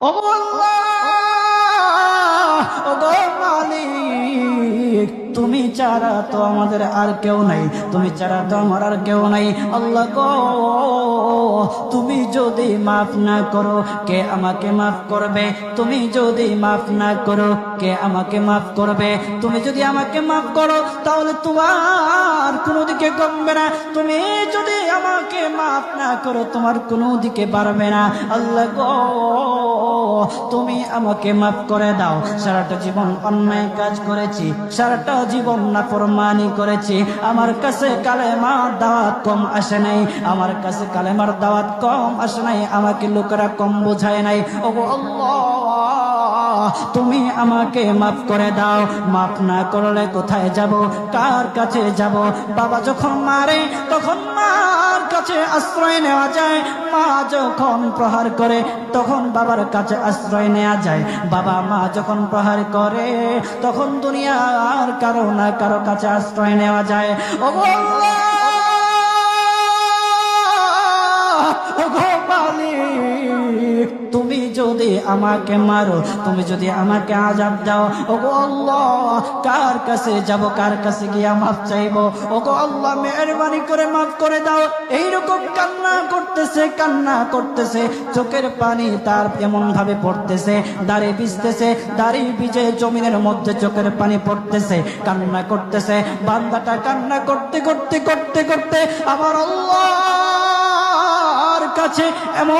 ও আল্লাহ, ও গো মালিক, তুমি ছাড়া তো আমাদের আর কেউ নাই, তুমি ছাড়া তো আমার আর কেউ নাই। আল্লাহ গো, তুমি যদি মাফ না করো কে আমাকে মাফ করবে? তুমি যদি মাফ না করো কে আমাকে মাফ করবে? তুমি যদি আমাকে মাফ করো তাহলে তোমার কোনো দিকে কমবে না, তুমি যদি আমাকে মাফ না করো তোমার কোনো দিকে বাড়বে না। আল্লাহ গো, তুমি আমাকে মাফ করে দাও। সারাটা জীবন অন্যায় কাজ করেছি, সারাটা জীবন নাফরমানি করেছি, আমার কাছে কালেমার দাওয়াত কম আসে নাই, আমার কাছে কালেমার দাওয়াত কম আসে নাই, আমাকে লোকেরা কম বোঝায় নাই। ওগো আল্লাহ, তুমি আমাকে মাফ করে দাও। মাফ না করলে কোথায় যাব, কার কাছে যাব? বাবা যখন মারে তখন মার কাছে আশ্রয় নেওয়া যায়, মা যখন প্রহার করে তখন বাবার কাছে আশ্রয় নেওয়া যায়, বাবা মা যখন প্রহার করে তখন দুনিয়ার কারো না কারো কাছে আশ্রয় নেওয়া যায়। ওগো আল্লাহ, ওগো মালিক, তুমি যদি আমাকে মারো, তুমি যদি আমাকে আযাব দাও, ওগো আল্লাহ, কার কাছে যাব, কার কাছে গিয়া মাফ চাইবো? ওগো আল্লাহ, মেহেরবানি করে মাফ করে দাও। এইরকম কান্না করতেছে, কান্না করতেছে, চোখের পানি তার এমন ভাবে পড়তেছে, দাড়ি ভিজতেছে, দাড়ি ভিজে জমিনের মধ্যে চোখের পানি পড়তেছে, কান্না করতেছে। বান্দাটা কান্না করতে করতে করতে করতে আমার আল্লাহর কাছে এমন